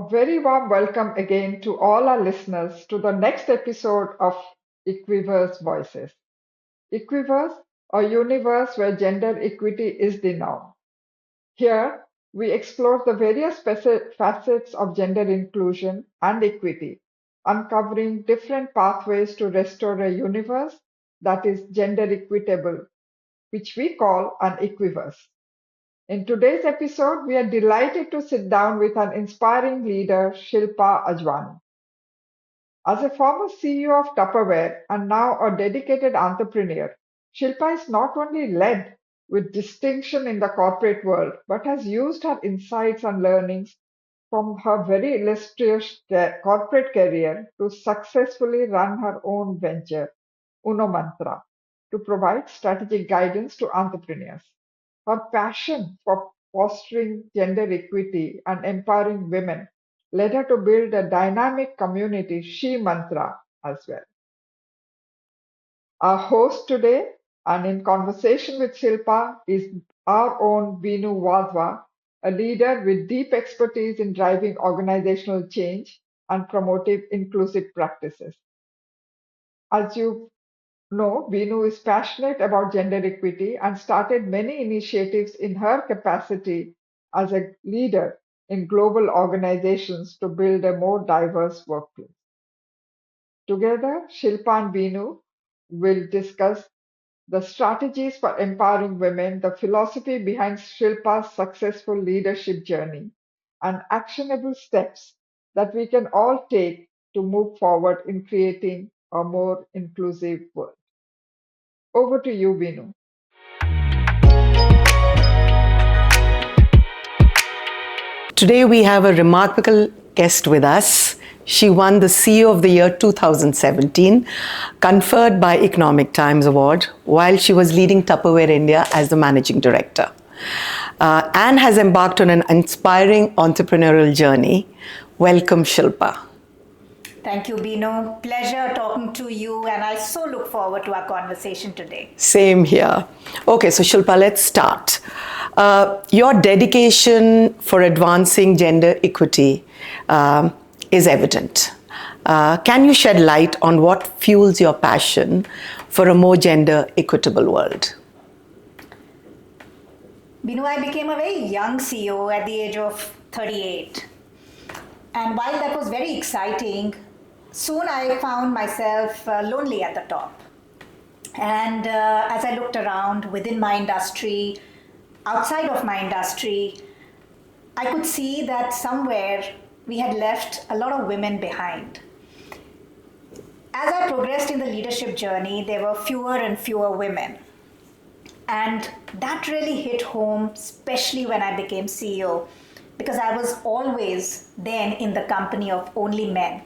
A very warm welcome again to all our listeners to the next episode of Equiverse Voices. Equiverse, a universe where gender equity is the norm. Here, we explore the various facets of gender inclusion and equity, uncovering different pathways to restore a universe that is gender equitable, which we call an equiverse. In today's episode, we are delighted to sit down with an inspiring leader, Shilpa Ajwani. As a former CEO of Tupperware and now a dedicated entrepreneur, Shilpa is not only led with distinction in the corporate world, but has used her insights and learnings from her very illustrious corporate career to successfully run her own venture, Unomantra, to provide strategic guidance to entrepreneurs. Her passion for fostering gender equity and empowering women led her to build a dynamic community, SHEmantra, as well. Our host today and in conversation with Shilpa is our own Binoo Wadhwa, a leader with deep expertise in driving organizational change and promoting inclusive practices. As you know, Binoo is passionate about gender equity and started many initiatives in her capacity as a leader in global organizations to build a more diverse workplace. Together, Shilpa and Binoo will discuss the strategies for empowering women, the philosophy behind Shilpa's successful leadership journey, and actionable steps that we can all take to move forward in creating a more inclusive world. Over to you, Binoo. Today we have a remarkable guest with us. She won the CEO of the Year 2017, conferred by Economic Times Award, while she was leading Tupperware India as the Managing Director. And has embarked on an inspiring entrepreneurial journey. Welcome, Shilpa. Thank you, Binoo. Pleasure talking to you, and I so look forward to our conversation today. Same here. Okay, so Shilpa, let's start. Your dedication for advancing gender equity is evident. Can you shed light on what fuels your passion for a more gender equitable world? Binoo, I became a very young CEO at the age of 38. And while that was very exciting, soon I found myself lonely at the top. And as I looked around within my industry, outside of my industry, I could see that somewhere we had left a lot of women behind. As I progressed in the leadership journey, there were fewer and fewer women. And that really hit home, especially when I became CEO, because I was always then in the company of only men.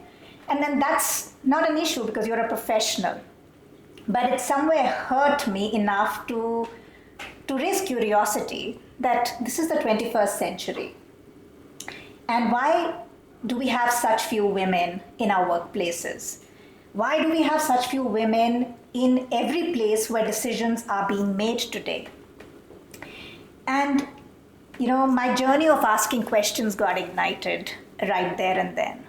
And then that's not an issue because you're a professional. But it somewhere hurt me enough to raise curiosity that this is the 21st century. And why do we have such few women in our workplaces? Why do we have such few women in every place where decisions are being made today? And, my journey of asking questions got ignited right there and then.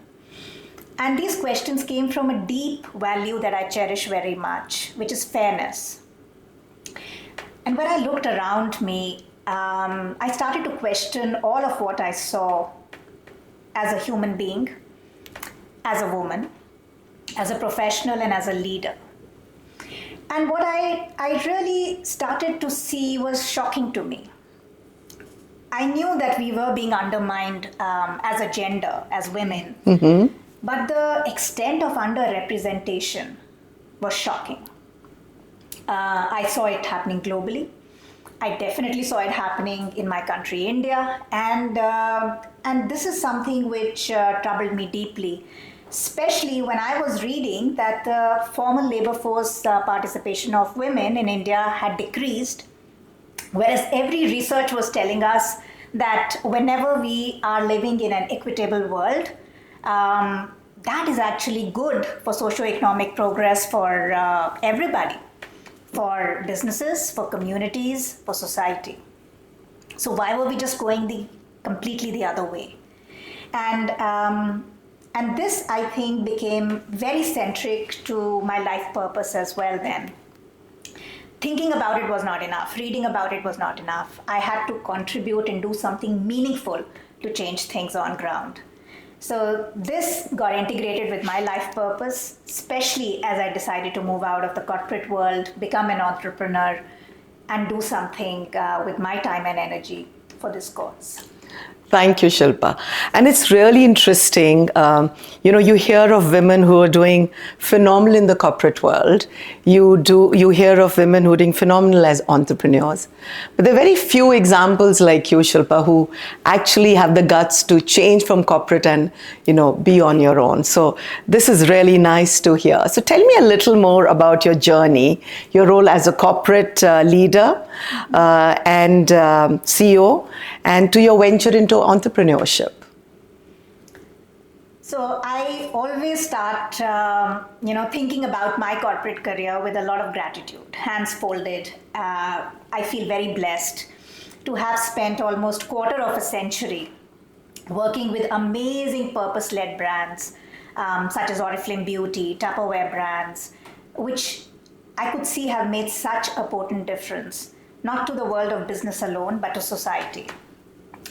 And these questions came from a deep value that I cherish very much, which is fairness. And when I looked around me, I started to question all of what I saw as a human being, as a woman, as a professional, and as a leader. And what I really started to see was shocking to me. I knew that we were being undermined as a gender, as women. Mm-hmm. But the extent of underrepresentation was shocking. I saw it happening globally. I definitely saw it happening in my country, India. And this is something which troubled me deeply, especially when I was reading that the formal labor force participation of women in India had decreased, whereas every research was telling us that whenever we are living in an equitable world, that is actually good for socioeconomic progress for everybody, for businesses, for communities, for society. So why were we just going completely the other way? And this, I think, became very centric to my life purpose as well then. Thinking about it was not enough. Reading about it was not enough. I had to contribute and do something meaningful to change things on ground. So this got integrated with my life purpose, especially as I decided to move out of the corporate world, become an entrepreneur, and do something with my time and energy for this cause. Thank you, Shilpa. And it's really interesting. You hear of women who are doing phenomenal in the corporate world. You hear of women who are doing phenomenal as entrepreneurs. But there are very few examples like you, Shilpa, who actually have the guts to change from corporate and, be on your own. So this is really nice to hear. So tell me a little more about your journey, your role as a corporate leader and CEO, and to your venture into entrepreneurship. So I always start, thinking about my corporate career with a lot of gratitude, hands folded. I feel very blessed to have spent almost quarter of a century working with amazing purpose-led brands such as Oriflame Beauty, Tupperware brands, which I could see have made such a potent difference, not to the world of business alone, but to society.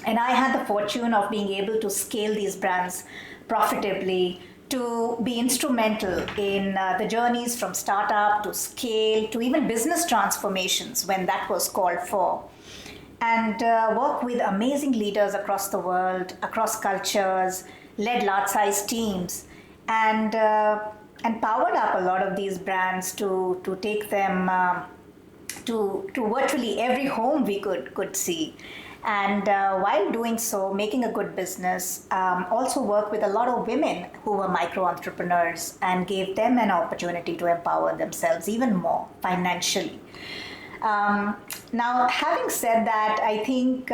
And I had the fortune of being able to scale these brands profitably, to be instrumental in the journeys from startup to scale to even business transformations when that was called for. And work with amazing leaders across the world, across cultures, led large-sized teams, and powered up a lot of these brands to take them to virtually every home we could see. And while doing so, making a good business, also work with a lot of women who were micro-entrepreneurs and gave them an opportunity to empower themselves even more financially. Now, having said that, I think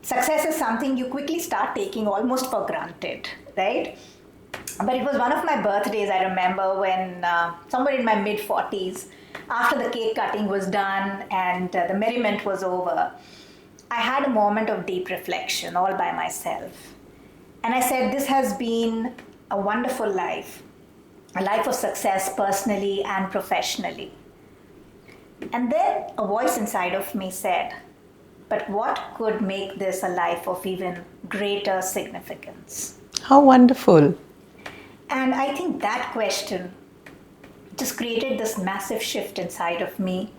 success is something you quickly start taking almost for granted, right? But it was one of my birthdays, I remember, when somewhere in my mid-40s, after the cake cutting was done and the merriment was over, I had a moment of deep reflection all by myself. And I said, this has been a wonderful life, a life of success personally and professionally. And then a voice inside of me said, but what could make this a life of even greater significance? How wonderful. And I think that question just created this massive shift inside of me.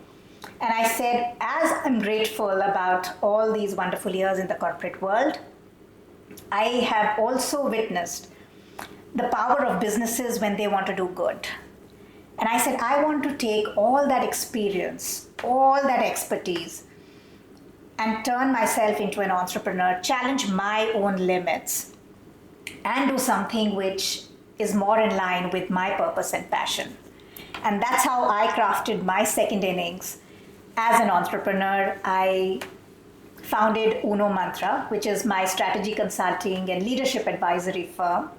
And I said, as I'm grateful about all these wonderful years in the corporate world, I have also witnessed the power of businesses when they want to do good. And I said, I want to take all that experience, all that expertise, and turn myself into an entrepreneur, challenge my own limits, and do something which is more in line with my purpose and passion. And that's how I crafted my second innings. As an entrepreneur, I founded Unomantra, which is my strategy consulting and leadership advisory firm.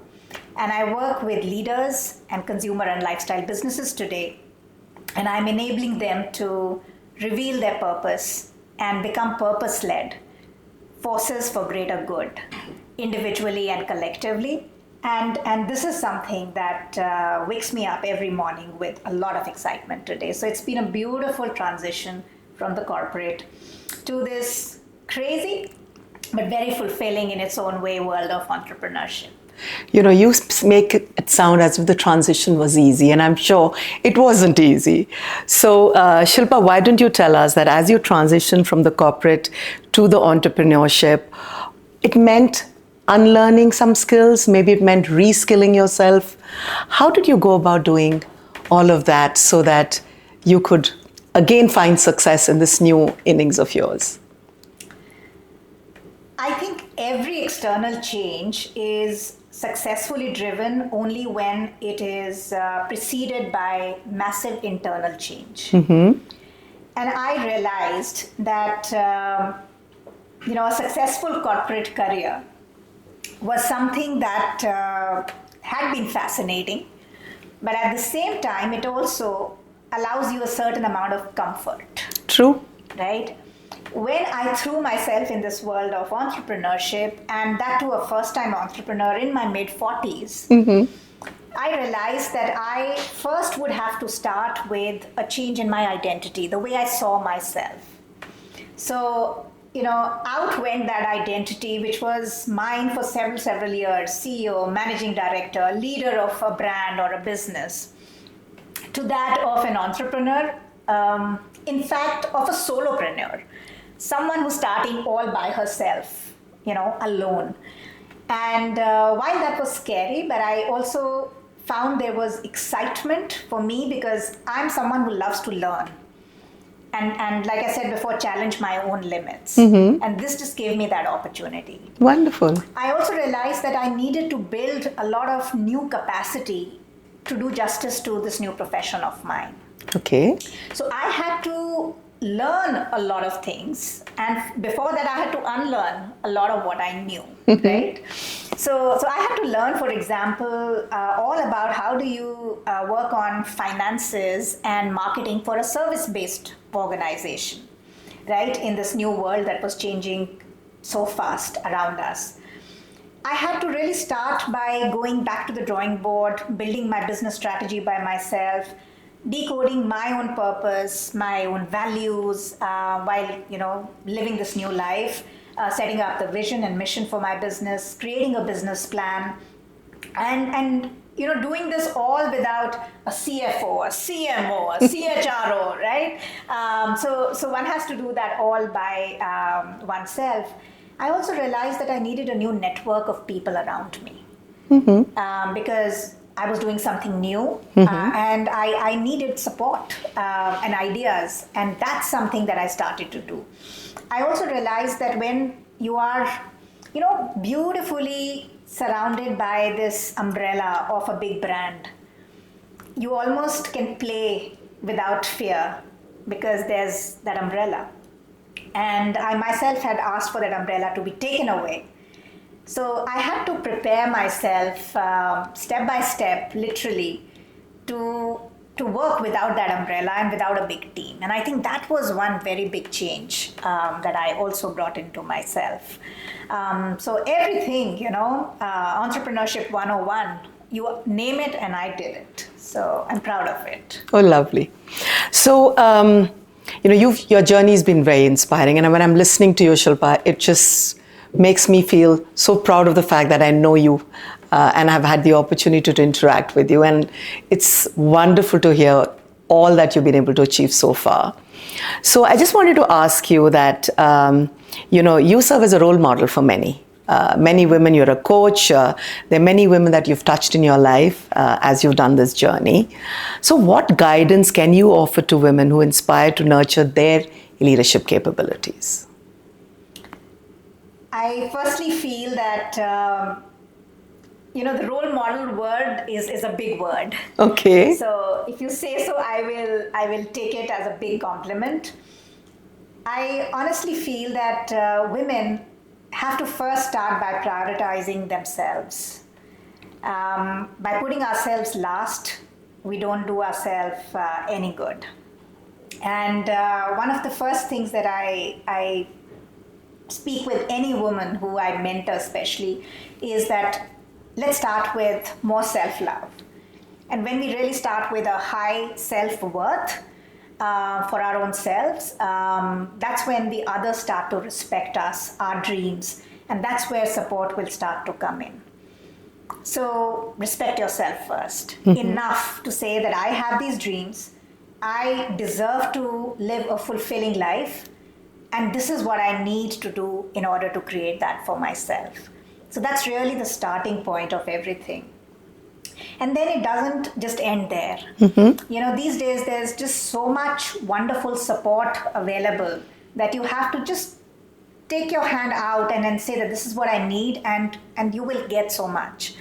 And I work with leaders and consumer and lifestyle businesses today. And I'm enabling them to reveal their purpose and become purpose-led forces for greater good, individually and collectively. And this is something that wakes me up every morning with a lot of excitement today. So it's been a beautiful transition from the corporate to this crazy but very fulfilling in its own way world of entrepreneurship. You make it sound as if the transition was easy, and I'm sure it wasn't easy. So, Shilpa, why don't you tell us that as you transitioned from the corporate to the entrepreneurship, it meant unlearning some skills, maybe it meant reskilling yourself. How did you go about doing all of that so that you could again find success in this new innings of yours? I think every external change is successfully driven only when it is preceded by massive internal change. Mm-hmm. And I realized that a successful corporate career was something that had been fascinating, but at the same time, it also allows you a certain amount of comfort. True. Right? when I threw myself in this world of entrepreneurship, and that to a first-time entrepreneur in my mid-40s, I realized that I first would have to start with a change in my identity, the way I saw myself. So, out went that identity, which was mine for several years: CEO, managing director, leader of a brand or a business, to that of an entrepreneur, in fact, of a solopreneur, someone who's starting all by herself, alone. And while that was scary, but I also found there was excitement for me because I'm someone who loves to learn. And like I said before, challenge my own limits. And this just gave me that opportunity. Wonderful. I also realized that I needed to build a lot of new capacity to do justice to this new profession of mine. Okay. So I had to learn a lot of things, and before that I had to unlearn a lot of what I knew, right? So I had to learn, for example, all about how do you work on finances and marketing for a service-based organization, right? In this new world that was changing so fast around us. I had to really start by going back to the drawing board, building my business strategy by myself, decoding my own purpose, my own values, while living this new life, setting up the vision and mission for my business, creating a business plan, and doing this all without a CFO, a CMO, a CHRO, right? So one has to do that all by oneself. I also realized that I needed a new network of people around me, because I was doing something new, and I needed support and ideas, and that's something that I started to do. I also realized that when you are, beautifully surrounded by this umbrella of a big brand, you almost can play without fear because there's that umbrella. And I myself had asked for that umbrella to be taken away. So I had to prepare myself step by step, literally, to work without that umbrella and without a big team. And I think that was one very big change that I also brought into myself. So everything, Entrepreneurship 101, you name it and I did it. So I'm proud of it. Oh, lovely. So, your journey's been very inspiring. And when I'm listening to you, Shilpa, it just makes me feel so proud of the fact that I know you and have had the opportunity to interact with you. And it's wonderful to hear all that you've been able to achieve so far. So I just wanted to ask you that, you serve as a role model for many women. You're a coach. There are many women that you've touched in your life as you've done this journey. So what guidance can you offer to women who aspire to nurture their leadership capabilities? I firstly feel that, the role model word is a big word. Okay. So if you say so, I will take it as a big compliment. I honestly feel that women have to first start by prioritizing themselves. By putting ourselves last, we don't do ourselves any good. And one of the first things that I speak with any woman who I mentor especially is that let's start with more self-love. And when we really start with a high self-worth for our own selves, that's when the others start to respect us, our dreams, and that's where support will start to come in. So respect yourself first. Enough to say that I have these dreams, I deserve to live a fulfilling life, and this is what I need to do in order to create that for myself. So that's really the starting point of everything. And then it doesn't just end there. These days there's just so much wonderful support available that you have to just take your hand out and then say that this is what I need, and you will get so much.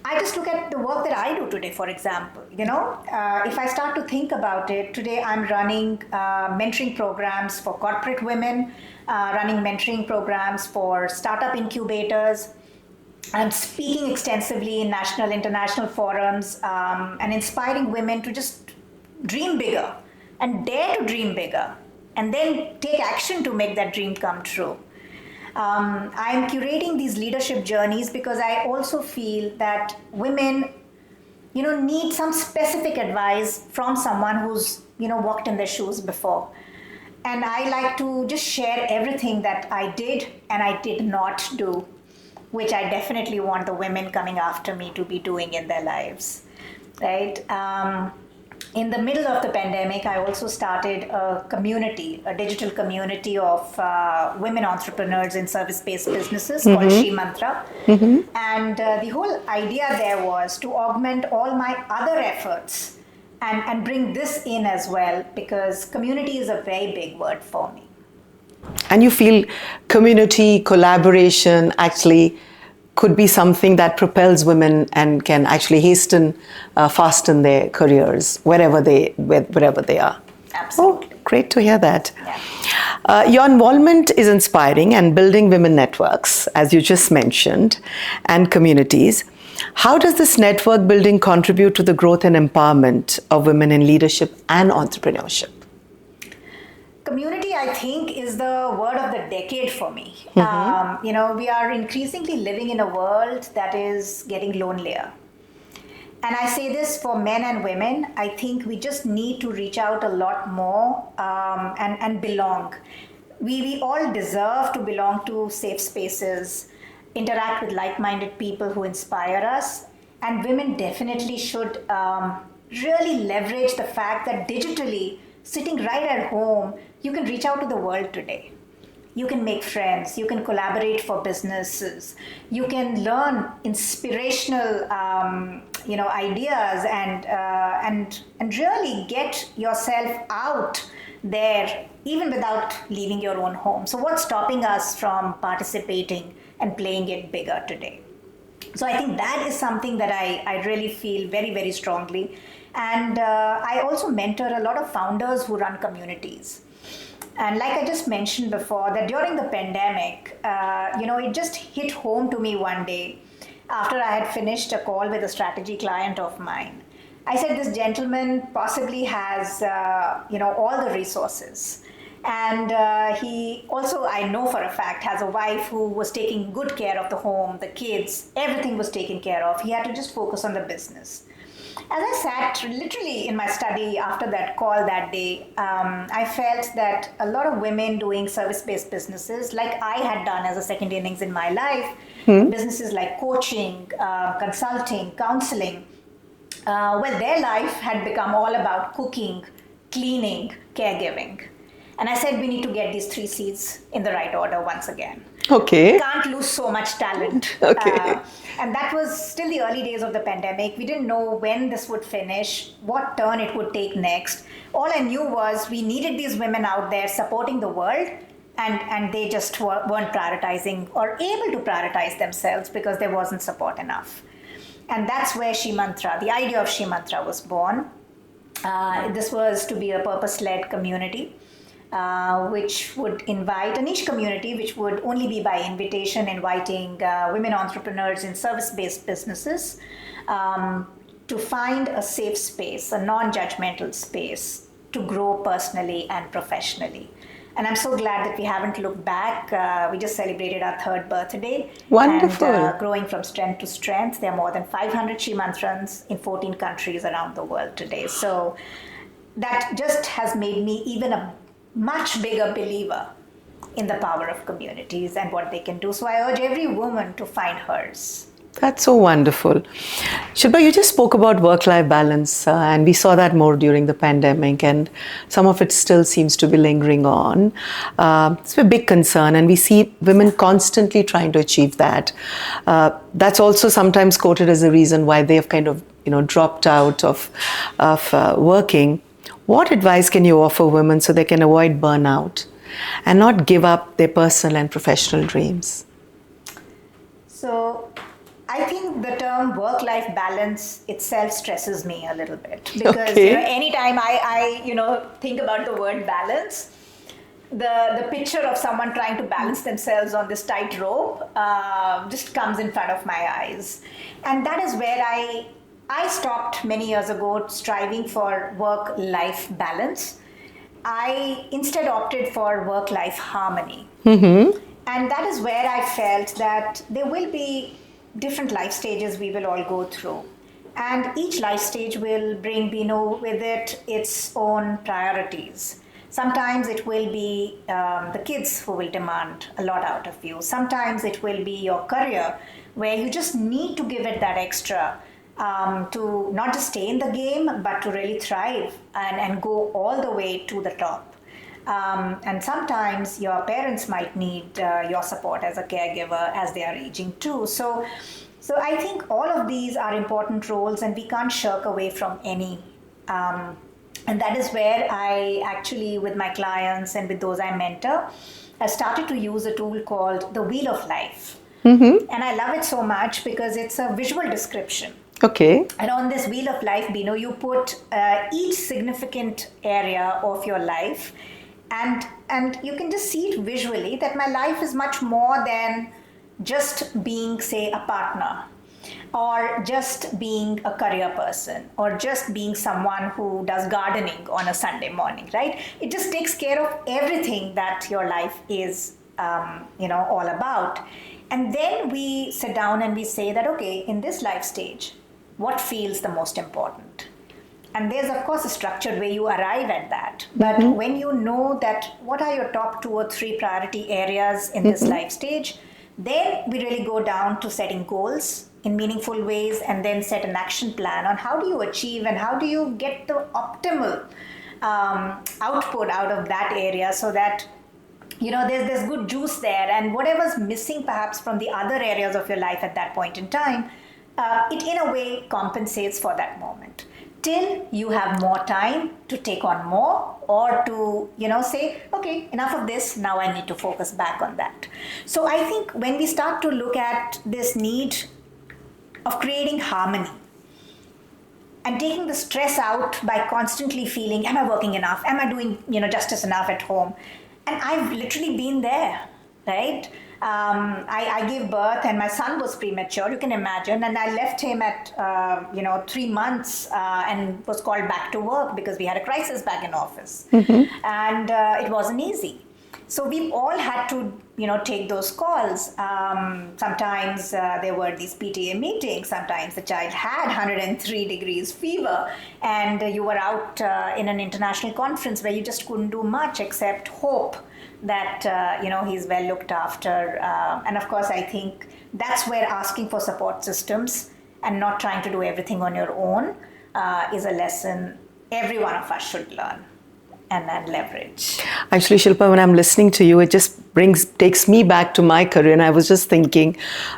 I just look at the work that I do today, for example. If I start to think about it, today I'm running mentoring programs for corporate women, running mentoring programs for startup incubators. I'm speaking extensively in national, international forums and inspiring women to just dream bigger and dare to dream bigger. and then take action to make that dream come true. I'm curating these leadership journeys because I also feel that women, need some specific advice from someone who's, walked in their shoes before. And I like to just share everything that I did and I did not do, which I definitely want the women coming after me to be doing in their lives, right? In the middle of the pandemic, I also started a community, a digital community of women entrepreneurs in service-based businesses called SHEmantra. And the whole idea there was to augment all my other efforts and bring this in as well, because community is a very big word for me. And you feel community, collaboration actually could be something that propels women and can actually fasten their careers wherever they are. Absolutely. Oh, great to hear that. Yeah. Your involvement is inspiring and building women networks, as you just mentioned, and communities. How does this network building contribute to the growth and empowerment of women in leadership and entrepreneurship? Community, I think, is the word of the decade for me. We are increasingly living in a world that is getting lonelier. And I say this for men and women. I think we just need to reach out a lot more and belong. We all deserve to belong to safe spaces, interact with like-minded people who inspire us. And women definitely should really leverage the fact that digitally, sitting right at home, you can reach out to the world today. You can make friends, you can collaborate for businesses, you can learn inspirational ideas and really get yourself out there even without leaving your own home. So what's stopping us from participating and playing it bigger today? So I think that is something that I really feel very, very strongly. And I also mentor a lot of founders who run communities. And like I just mentioned before, that during the pandemic, it just hit home to me one day after I had finished a call with a strategy client of mine. I said, this gentleman possibly has, all the resources. And he also, I know for a fact, has a wife who was taking good care of the home, the kids, everything was taken care of. He had to just focus on the business. As I sat literally in my study after that call that day, I felt that a lot of women doing service-based businesses, like I had done as a second innings in my life, businesses like coaching, consulting, counseling, their life had become all about cooking, cleaning, caregiving. And I said, we need to get these 3 C's in the right order once again. Okay. Can't lose so much talent. Okay. And that was still the early days of the pandemic. We didn't know when this would finish, what turn it would take next. All I knew was we needed these women out there supporting the world, and they just weren't prioritizing or able to prioritize themselves because there wasn't support enough. And that's where SHEmantra, the idea of SHEmantra, was born. This was to be a purpose-led community. Which would invite a niche community, which would only be by invitation, inviting women entrepreneurs in service-based businesses to find a safe space, a non-judgmental space to grow personally and professionally. And I'm so glad that we haven't looked back. We just celebrated our 3rd birthday. Wonderful. And growing from strength to strength. There are more than 500 SHEmantrans in 14 countries around the world today. So that just has made me even a much bigger believer in the power of communities and what they can do. So I urge every woman to find hers. That's so wonderful. Shilpa, you just spoke about work-life balance, and we saw that more during the pandemic, and some of it still seems to be lingering on. It's a big concern, and we see women constantly trying to achieve that. That's also sometimes quoted as a reason why they have kind of, dropped out of working. What advice can you offer women so they can avoid burnout and not give up their personal and professional dreams? So I think the term work-life balance itself stresses me a little bit because anytime I think about the word balance, the picture of someone trying to balance themselves on this tight rope just comes in front of my eyes. And that is where I stopped many years ago striving for work-life balance. I instead opted for work-life harmony. And that is where I felt that there will be different life stages we will all go through. And each life stage will bring Binoo with it its own priorities. Sometimes it will be the kids who will demand a lot out of you. Sometimes it will be your career where you just need to give it that extra to not just stay in the game, but to really thrive and go all the way to the top. And sometimes your parents might need your support as a caregiver as they are aging too. So I think all of these are important roles and we can't shirk away from any. And that is where I actually, with my clients and with those I mentor, I started to use a tool called the Wheel of Life. And I love it so much because it's a visual description. Okay. And on this Wheel of Life, Binoo, you put each significant area of your life, and you can just see it visually that my life is much more than just being, say, a partner, or just being a career person, or just being someone who does gardening on a Sunday morning, right? It just takes care of everything that your life is, all about. And then we sit down and we say that, okay, in this life stage, what feels the most important? And there's, of course, a structured way you arrive at that. But when you know that what are your top 2 or 3 priority areas in this life stage, then we really go down to setting goals in meaningful ways and then set an action plan on how do you achieve and how do you get the optimal output out of that area so that there's good juice there, and whatever's missing perhaps from the other areas of your life at that point in time, it in a way compensates for that moment till you have more time to take on more or to say, okay, enough of this, now I need to focus back on that. So I think when we start to look at this need of creating harmony and taking the stress out by constantly feeling, am I working enough, am I doing justice enough at home? And I've literally been there, right? I gave birth and my son was premature, you can imagine. And I left him at, 3 months and was called back to work because we had a crisis back in office. And it wasn't easy. So we've all had to, take those calls. Sometimes there were these PTA meetings. Sometimes the child had 103 degrees fever and you were out in an international conference where you just couldn't do much except hope that, he's well looked after. And of course, I think that's where asking for support systems and not trying to do everything on your own is a lesson every one of us should learn and leverage. Actually, Shilpa, when I'm listening to you, it just takes me back to my career. And I was just thinking,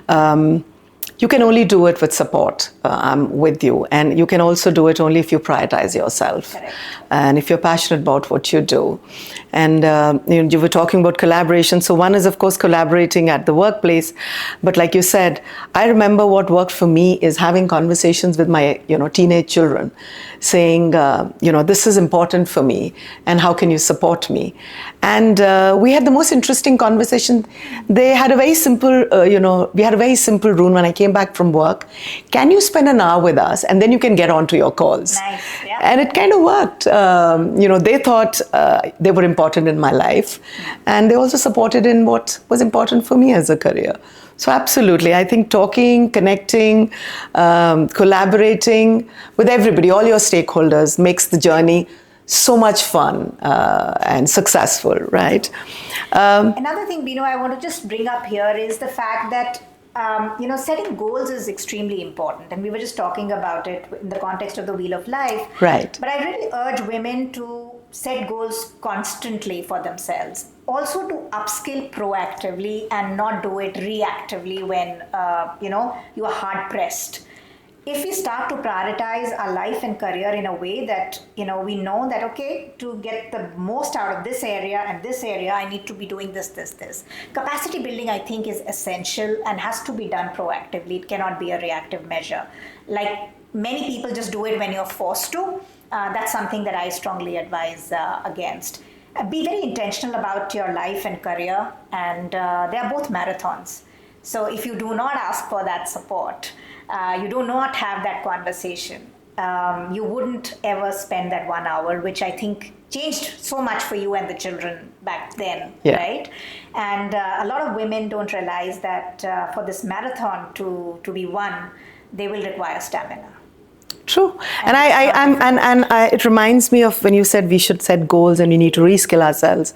you can only do it with support. I'm with you. And you can also do it only if you prioritize yourself. Correct. And if you're passionate about what you do. And you were talking about collaboration. So one is, of course, collaborating at the workplace. But like you said, I remember what worked for me is having conversations with my teenage children, saying, this is important for me. And how can you support me? And we had the most interesting conversation. They had a very simple, we had a very simple rule when I came back from work. Can you spend an hour with us? And then you can get on to your calls. Nice. Yeah. And it kind of worked. They thought they were important in my life. And they also supported in what was important for me as a career. So absolutely, I think talking, connecting, collaborating with everybody, all your stakeholders, makes the journey so much fun and successful, right? Another thing, Binoo, I want to just bring up here is the fact that setting goals is extremely important, and we were just talking about it in the context of the Wheel of Life. Right. But I really urge women to set goals constantly for themselves. Also to upskill proactively and not do it reactively when you are hard pressed. If we start to prioritize our life and career in a way that, we know that, okay, to get the most out of this area and this area, I need to be doing this. Capacity building, I think, is essential and has to be done proactively. It cannot be a reactive measure. Like many people just do it when you're forced to. That's something that I strongly advise against. Be very intentional about your life and career, and they are both marathons. So if you do not ask for that support, you do not have that conversation, you wouldn't ever spend that 1 hour, which I think changed so much for you and the children back then, Yeah. right? And a lot of women don't realize that for this marathon to be won, they will require stamina. True. And And it's not it reminds me of when you said we should set goals and we need to reskill ourselves.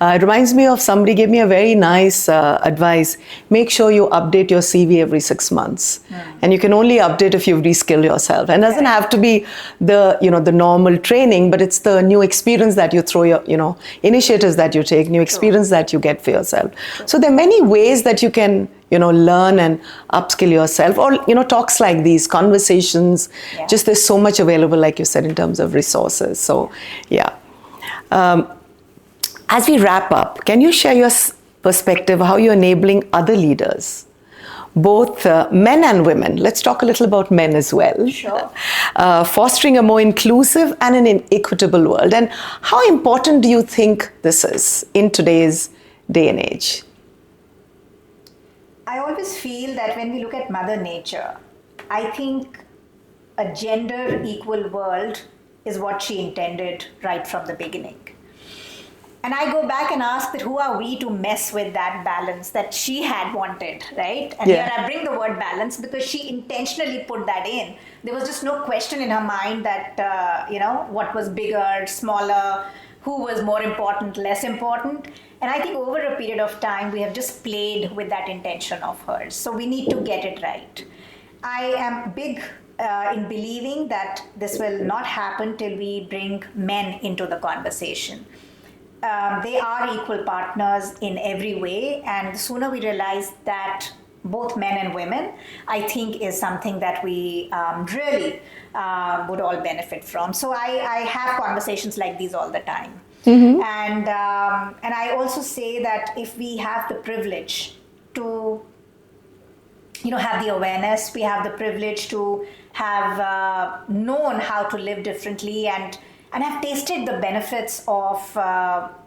It reminds me of somebody gave me a very nice advice. Make sure you update your CV every 6 months. And you can only update if you've reskilled yourself. And it doesn't have to be the normal training, but it's the new experience that you throw initiatives that you take, new experience that you get for yourself. So there are many ways that you can learn and upskill yourself, or talks like these, conversations. Yeah. Just there's so much available, like you said, in terms of resources. So yeah. As we wrap up, can you share your perspective how you're enabling other leaders, both men and women? Let's talk a little about men as well. Sure. Fostering a more inclusive and an equitable world. And how important do you think this is in today's day and age? I always feel that when we look at Mother Nature, I think a gender equal world is what she intended right from the beginning. And I go back and ask that who are we to mess with that balance that she had wanted, right? And Yeah. here I bring the word balance because she intentionally put that in. There was just no question in her mind that, what was bigger, smaller, who was more important, less important. And I think over a period of time, we have just played with that intention of hers. So we need to get it right. I am big in believing that this will not happen till we bring men into the conversation. They are equal partners in every way, and the sooner we realize that both men and women, I think is something that we really would all benefit from. So I have conversations like these all the time. And I also say that if we have the privilege to have the awareness, we have the privilege to have known how to live differently and have tasted the benefits of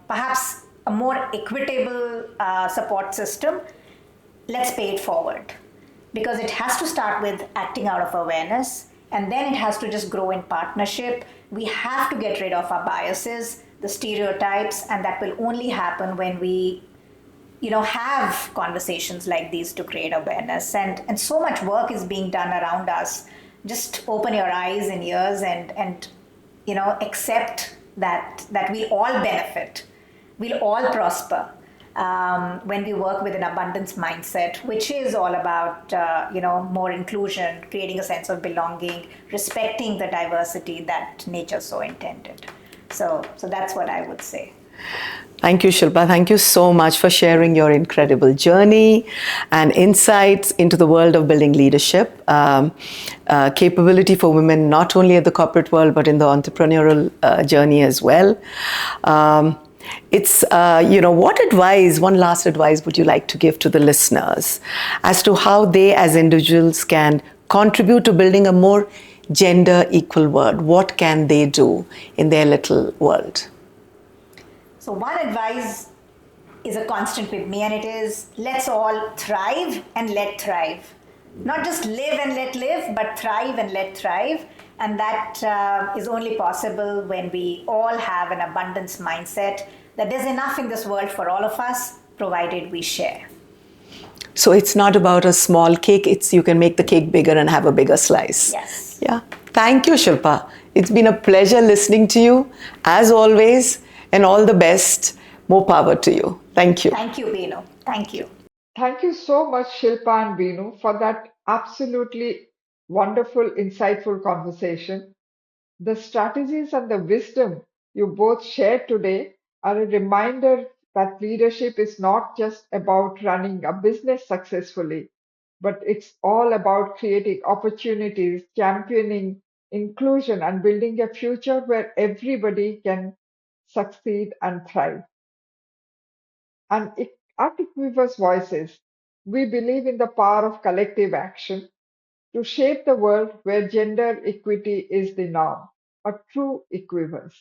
perhaps a more equitable support system, let's pay it forward. Because it has to start with acting out of awareness, and then it has to just grow in partnership. We have to get rid of our biases, the stereotypes, and that will only happen when we have conversations like these to create awareness. And so much work is being done around us. Just open your eyes and ears and accept that we'll all benefit, we'll all prosper when we work with an abundance mindset, which is all about more inclusion, creating a sense of belonging, respecting the diversity that nature so intended. So that's what I would say. Thank you, Shilpa. Thank you so much for sharing your incredible journey and insights into the world of building leadership, capability for women, not only at the corporate world, but in the entrepreneurial journey as well. What advice, one last advice would you like to give to the listeners as to how they as individuals can contribute to building a more gender equal world? What can they do in their little world? So one advice is a constant with me, and it is let's all thrive and let thrive. Not just live and let live, but thrive and let thrive. And that is only possible when we all have an abundance mindset, that there's enough in this world for all of us, provided we share. So it's not about a small cake, it's you can make the cake bigger and have a bigger slice. Yes. Yeah. Thank you, Shilpa. It's been a pleasure listening to you, as always, and all the best. More power to you. Thank you. Thank you, Binoo. Thank you. Thank you so much, Shilpa and Binoo, for that absolutely wonderful, insightful conversation. The strategies and the wisdom you both shared today are a reminder that leadership is not just about running a business successfully, but it's all about creating opportunities, championing inclusion, and building a future where everybody can succeed and thrive. And at Equiverse Voices, we believe in the power of collective action to shape the world where gender equity is the norm, a true Equiverse.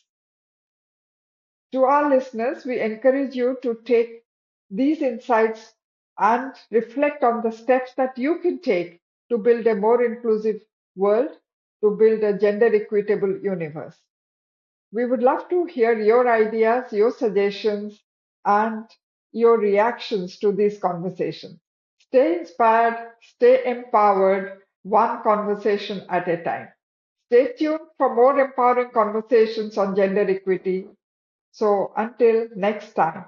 To our listeners, we encourage you to take these insights and reflect on the steps that you can take to build a more inclusive world, to build a gender equitable universe. We would love to hear your ideas, your suggestions, and your reactions to these conversations. Stay inspired, stay empowered, one conversation at a time. Stay tuned for more empowering conversations on gender equity. So until next time.